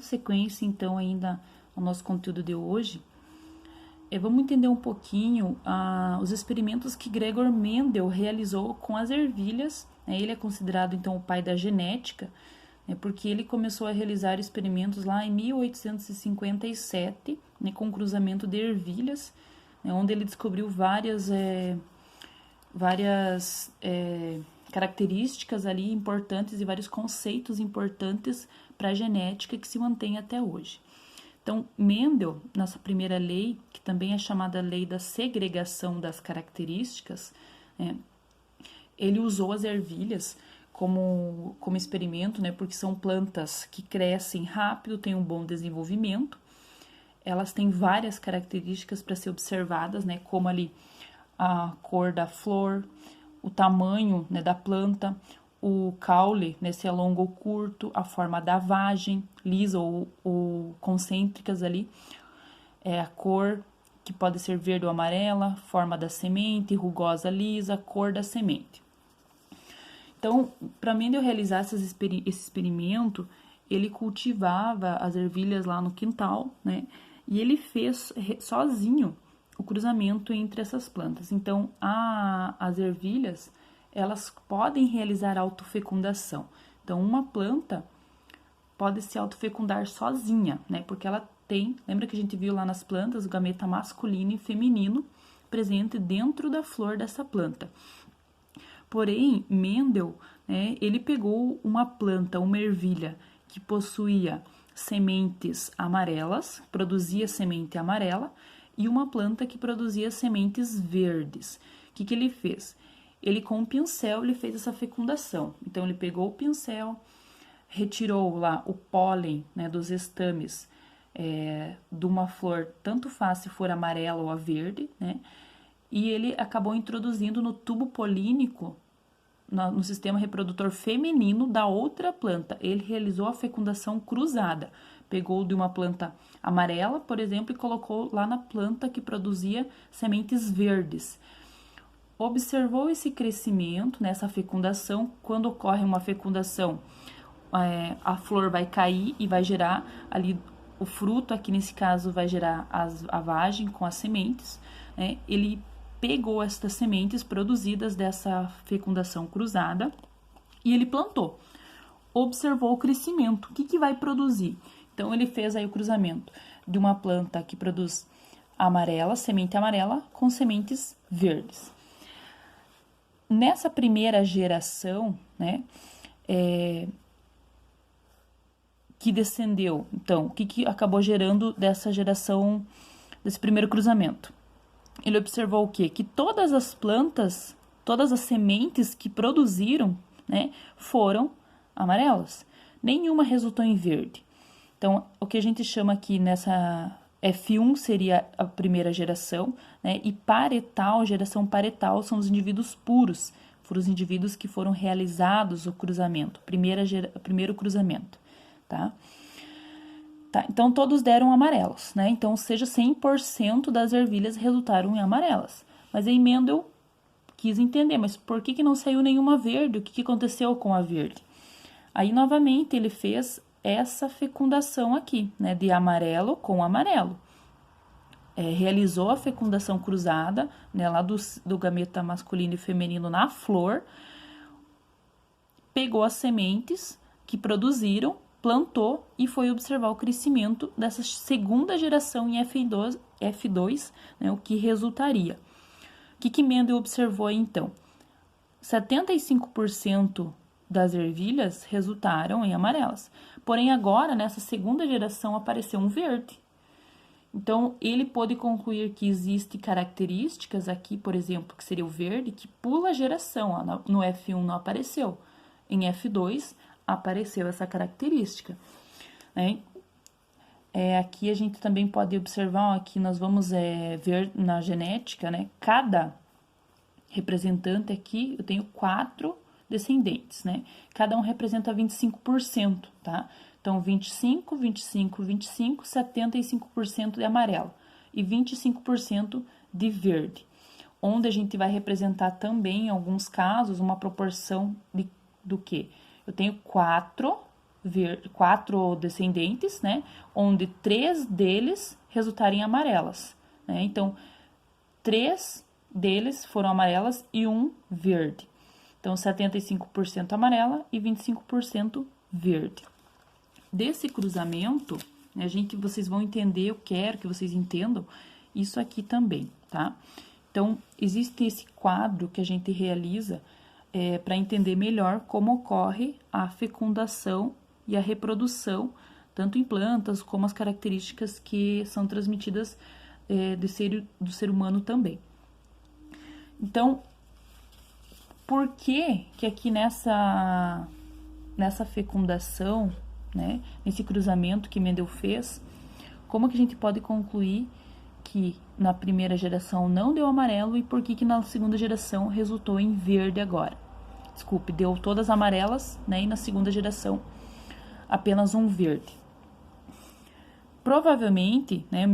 sequência, então, ainda ao nosso conteúdo de hoje, vamos entender um pouquinho os experimentos que Gregor Mendel realizou com as ervilhas. Ele é considerado, então, o pai da genética, porque ele começou a realizar experimentos lá em 1857, com cruzamento de ervilhas, onde ele descobriu várias características ali importantes e vários conceitos importantes para a genética que se mantém até hoje. Então, Mendel, nossa primeira lei, que também é chamada lei da segregação das características, ele usou as ervilhas como experimento, porque são plantas que crescem rápido, têm um bom desenvolvimento. Elas têm várias características para ser observadas, como ali a cor da flor, o tamanho da planta, o caule, se é longo ou curto, a forma da vagem, lisa ou concêntricas ali, a cor, que pode ser verde ou amarela, forma da semente, rugosa, lisa, cor da semente. Então, para Mendel realizar esse experimento, ele cultivava as ervilhas lá no quintal, e ele fez sozinho o cruzamento entre essas plantas. Então, as ervilhas, elas podem realizar autofecundação. Então, uma planta pode se autofecundar sozinha, porque ela tem, lembra que a gente viu lá nas plantas o gameta masculino e feminino presente dentro da flor dessa planta. Porém, Mendel, ele pegou uma planta, uma ervilha, que possuía sementes amarelas, produzia semente amarela, e uma planta que produzia sementes verdes. O que ele fez? Ele, com o pincel, ele fez essa fecundação. Então, ele pegou o pincel, retirou lá o pólen, dos estames de uma flor, tanto faz se for amarela ou a verde, e ele acabou introduzindo no tubo polínico, no sistema reprodutor feminino da outra planta. Ele realizou a fecundação cruzada. Pegou de uma planta amarela, por exemplo, e colocou lá na planta que produzia sementes verdes. Observou esse crescimento, nessa fecundação. Quando ocorre uma fecundação, a flor vai cair e vai gerar ali o fruto. Aqui nesse caso vai gerar a vagem com as sementes. Ele pegou estas sementes produzidas dessa fecundação cruzada e ele plantou. Observou o crescimento. O que vai produzir? Então, ele fez aí o cruzamento de uma planta que produz semente amarela, com sementes verdes. Nessa primeira geração, que descendeu, então, o que acabou gerando dessa geração, desse primeiro cruzamento? Ele observou o quê? Que todas as plantas, todas as sementes que produziram, foram amarelas. Nenhuma resultou em verde. Então, o que a gente chama aqui nessa F1 seria a primeira geração, e paretal, geração paretal, são os indivíduos puros, foram os indivíduos que foram realizados o cruzamento, primeiro cruzamento, tá? Então, todos deram amarelos, Então, ou seja, 100% das ervilhas resultaram em amarelas. Mas aí Mendel quis entender, mas por que não saiu nenhuma verde? O que aconteceu com a verde? Aí, novamente, ele fez essa fecundação aqui, de amarelo com amarelo. Realizou a fecundação cruzada, lá do gameta masculino e feminino na flor, pegou as sementes que produziram, plantou e foi observar o crescimento dessa segunda geração em F2, o que resultaria. O que Mendel observou aí, então? 75% das ervilhas resultaram em amarelas. Porém, agora, nessa segunda geração, apareceu um verde. Então, ele pôde concluir que existem características aqui, por exemplo, que seria o verde, que pula a geração. No F1 não apareceu. Em F2, apareceu essa característica. Aqui a gente também pode observar, aqui nós vamos ver na genética, cada representante aqui, eu tenho 4 descendentes, Cada um representa 25%, tá? Então, 25, 25, 25, 75% de amarelo e 25% de verde. Onde a gente vai representar também, em alguns casos, uma proporção do quê? Eu tenho 4 quatro descendentes, né? Onde 3 deles resultarem amarelas, né? Então, 3 deles foram amarelas e 1 verde. Então, 75% amarela e 25% verde. Desse cruzamento, né, vocês vão entender, eu quero que vocês entendam isso aqui também, tá? Então, existe esse quadro que a gente realiza para entender melhor como ocorre a fecundação e a reprodução, tanto em plantas como as características que são transmitidas do ser humano também. Então, por que aqui nessa fecundação, né, nesse cruzamento que Mendel fez, como que a gente pode concluir que na primeira geração não deu amarelo e por que na segunda geração resultou em verde agora? Desculpe, deu todas amarelas, né, e na segunda geração apenas um verde. Provavelmente, né,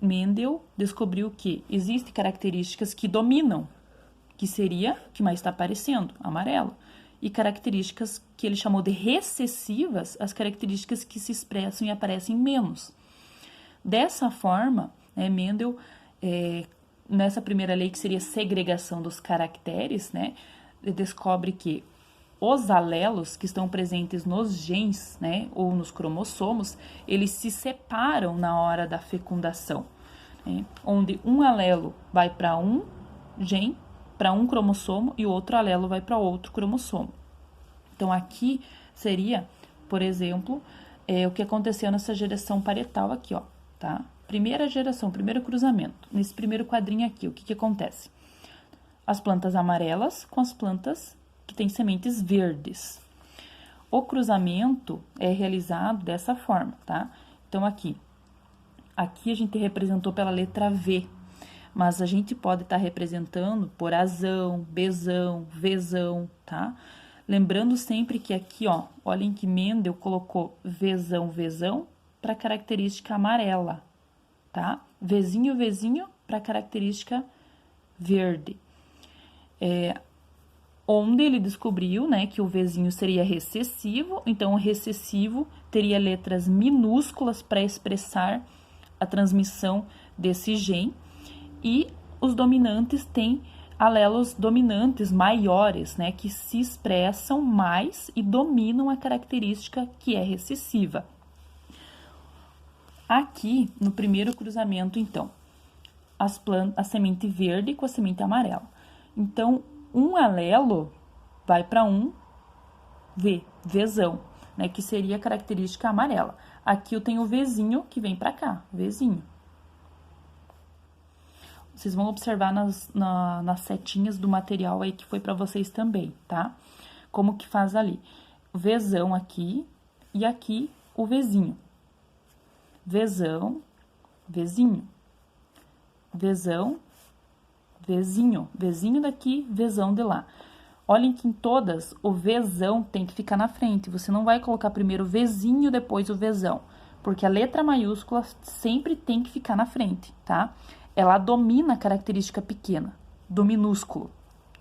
Mendel descobriu que existem características que dominam, que seria o que mais está aparecendo, amarelo, e características que ele chamou de recessivas, as características que se expressam e aparecem menos. Dessa forma, né, Mendel, nessa primeira lei, que seria segregação dos caracteres, né, descobre que os alelos que estão presentes nos genes, né, ou nos cromossomos, eles se separam na hora da fecundação, né, onde um alelo vai para um gene, para um cromossomo, e o outro alelo vai para outro cromossomo. Então, aqui seria, por exemplo, o que aconteceu nessa geração parietal aqui, ó, tá? Primeira geração, primeiro cruzamento. Nesse primeiro quadrinho aqui, o que acontece? As plantas amarelas com as plantas que têm sementes verdes. O cruzamento é realizado dessa forma, tá? Então, aqui a gente representou pela letra V, mas a gente pode estar representando por Azão, Bzão, Vzão, tá? Lembrando sempre que aqui, ó, olhem que Mendel colocou Vzão, Vzão para característica amarela, tá? Vzinho, Vzinho para característica verde. Onde ele descobriu, né, que o Vzinho seria recessivo, então o recessivo teria letras minúsculas para expressar a transmissão desse gene, e os dominantes têm alelos dominantes maiores, né, que se expressam mais e dominam a característica que é recessiva. Aqui, no primeiro cruzamento, então, a semente verde com a semente amarela. Então, um alelo vai para um Vzão, né, que seria a característica amarela. Aqui eu tenho o Vzinho que vem para cá, Vzinho. Vocês vão observar nas setinhas do material aí que foi para vocês também, tá? Como que faz ali. O Vzão aqui e aqui o Vzinho. Vzão, Vzinho. Vzão, Vzinho. Vzinho daqui, Vzão de lá. Olhem que em todas o Vzão tem que ficar na frente. Você não vai colocar primeiro o Vzinho, depois o Vzão. Porque a letra maiúscula sempre tem que ficar na frente, tá? Ela domina a característica pequena, do minúsculo.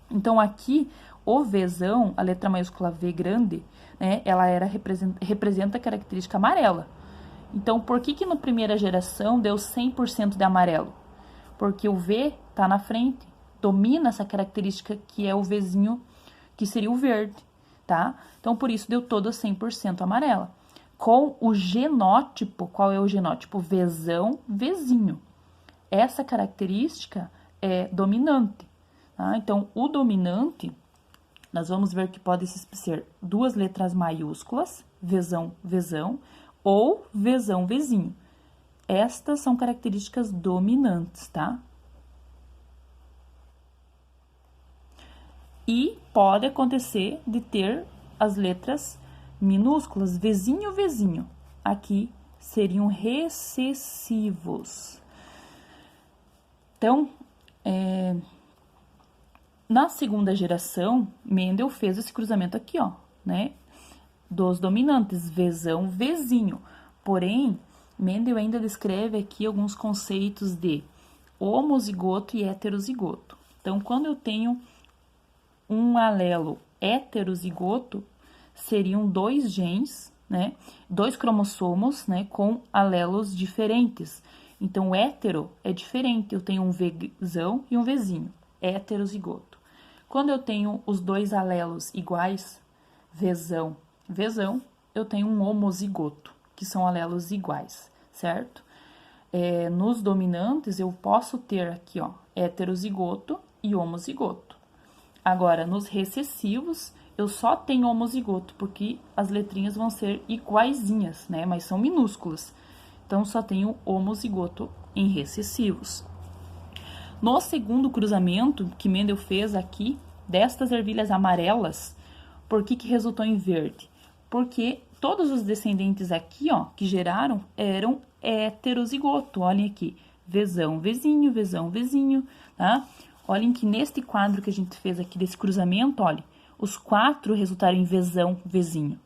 Então, aqui, o Vzão, a letra maiúscula V grande, né, ela representa a característica amarela. Então, por que na primeira geração deu 100% de amarelo? Porque o V tá na frente, domina essa característica que é o Vzinho, que seria o verde, tá? Então, por isso deu todo 100% amarela. Com o genótipo, qual é o genótipo? Vzão, Vzinho. Essa característica é dominante, tá? Então, o dominante, nós vamos ver que pode ser duas letras maiúsculas, Vzão, Vzão, ou Vzão, Vzinho. Estas são características dominantes, tá? E pode acontecer de ter as letras minúsculas, Vzinho, Vzinho. Aqui seriam recessivos. Então, na segunda geração, Mendel fez esse cruzamento aqui, ó, né? Dos dominantes, Vzão, Vzinho. Porém, Mendel ainda descreve aqui alguns conceitos de homozigoto e heterozigoto. Então, quando eu tenho um alelo heterozigoto, seriam 2 genes, né? 2 cromossomos, né, com alelos diferentes. Então, o hétero é diferente, eu tenho um Vzão e um Vzinho, heterozigoto. Quando eu tenho os 2 alelos iguais, Vzão, Vzão, eu tenho um homozigoto, que são alelos iguais, certo? Nos dominantes, eu posso ter aqui, ó, heterozigoto e homozigoto. Agora, nos recessivos, eu só tenho homozigoto, porque as letrinhas vão ser iguaizinhas, né? Mas são minúsculas. Então, só tenho homozigoto em recessivos. No segundo cruzamento que Mendel fez aqui, destas ervilhas amarelas, por que resultou em verde? Porque todos os descendentes aqui, ó, que geraram, eram heterozigoto. Olhem aqui, Vzão, Vzinho, Vzão, Vzinho, tá? Olhem que neste quadro que a gente fez aqui desse cruzamento, olha, os 4 resultaram em Vzão, Vzinho.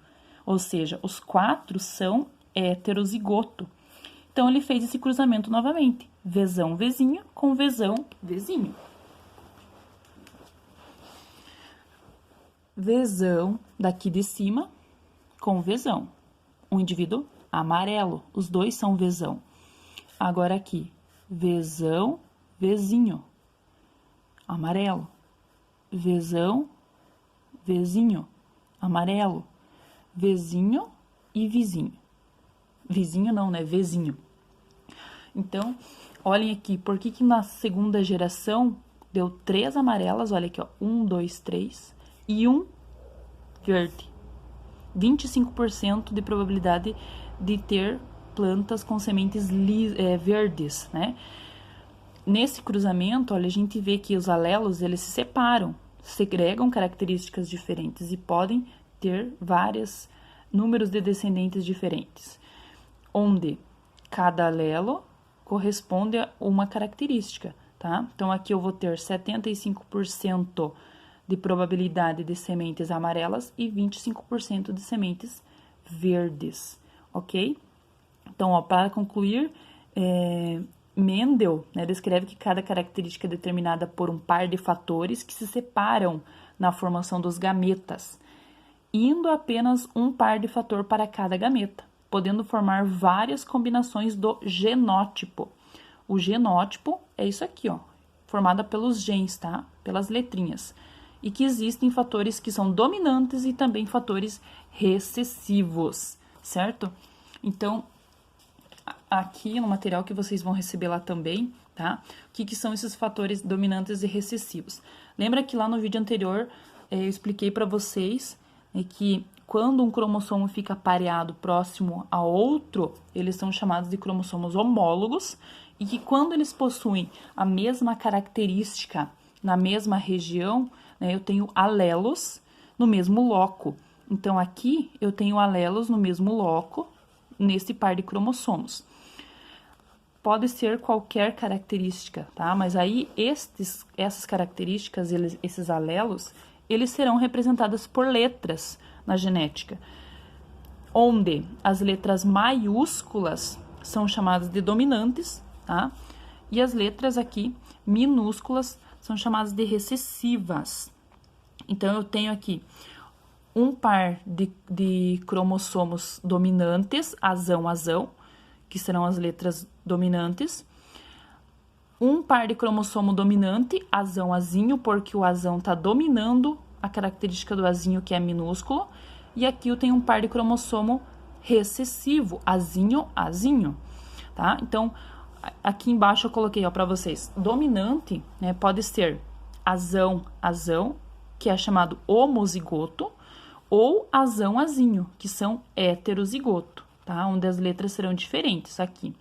Ou seja, os 4 são heterozigoto. Então, ele fez esse cruzamento novamente. Vzão, Vzinho com Vzão, Vzinho. Vzão daqui de cima com Vzão. Um indivíduo amarelo. Os 2 são Vzão. Agora aqui, Vzão, Vzinho. Amarelo. Vzão, Vzinho. Amarelo. Vzinho e Vizinho. Vizinho não, né? Vzinho. Então, olhem aqui, por que na segunda geração deu 3 amarelas? Olha aqui, ó. 1, 2, 3 e 1 verde. 25% de probabilidade de ter plantas com sementes verdes, né? Nesse cruzamento, olha, a gente vê que os alelos, eles se separam, segregam características diferentes e podem ter vários números de descendentes diferentes, onde cada alelo corresponde a uma característica, tá? Então, aqui eu vou ter 75% de probabilidade de sementes amarelas e 25% de sementes verdes, ok? Então, ó, para concluir, Mendel, né, descreve que cada característica é determinada por um par de fatores que se separam na formação dos gametas, indo apenas um par de fator para cada gameta, podendo formar várias combinações do genótipo. O genótipo é isso aqui, ó, formada pelos genes, tá? Pelas letrinhas. E que existem fatores que são dominantes e também fatores recessivos, certo? Então, aqui no material que vocês vão receber lá também, tá? O que são esses fatores dominantes e recessivos? Lembra que lá no vídeo anterior eu expliquei para vocês que quando um cromossomo fica pareado próximo a outro, eles são chamados de cromossomos homólogos, e que quando eles possuem a mesma característica na mesma região, né, eu tenho alelos no mesmo loco. Então, aqui eu tenho alelos no mesmo loco, nesse par de cromossomos. Pode ser qualquer característica, tá? Mas aí, essas características, esses alelos, eles serão representados por letras na genética, onde as letras maiúsculas são chamadas de dominantes, tá? E as letras aqui, minúsculas, são chamadas de recessivas. Então, eu tenho aqui um par de cromossomos dominantes, azão, azão, que serão as letras dominantes. Um par de cromossomo dominante, azão, azinho, porque o azão está dominando a característica do azinho, que é minúsculo. E aqui eu tenho um par de cromossomo recessivo, azinho, azinho, tá? Então, aqui embaixo eu coloquei, ó, para vocês, dominante, né, pode ser azão, azão, que é chamado homozigoto, ou azão, azinho, que são heterozigoto, tá? Onde as letras serão diferentes aqui,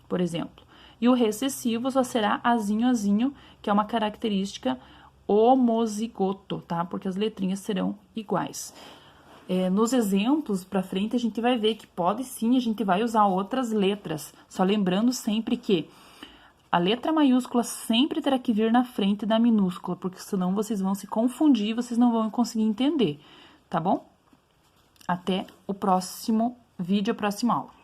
por exemplo. E o recessivo só será azinho, azinho, que é uma característica homozigoto, tá? Porque as letrinhas serão iguais. Nos exemplos pra frente, a gente vai ver que pode sim, a gente vai usar outras letras. Só lembrando sempre que a letra maiúscula sempre terá que vir na frente da minúscula, porque senão vocês vão se confundir e vocês não vão conseguir entender, tá bom? Até o próximo vídeo, a próxima aula.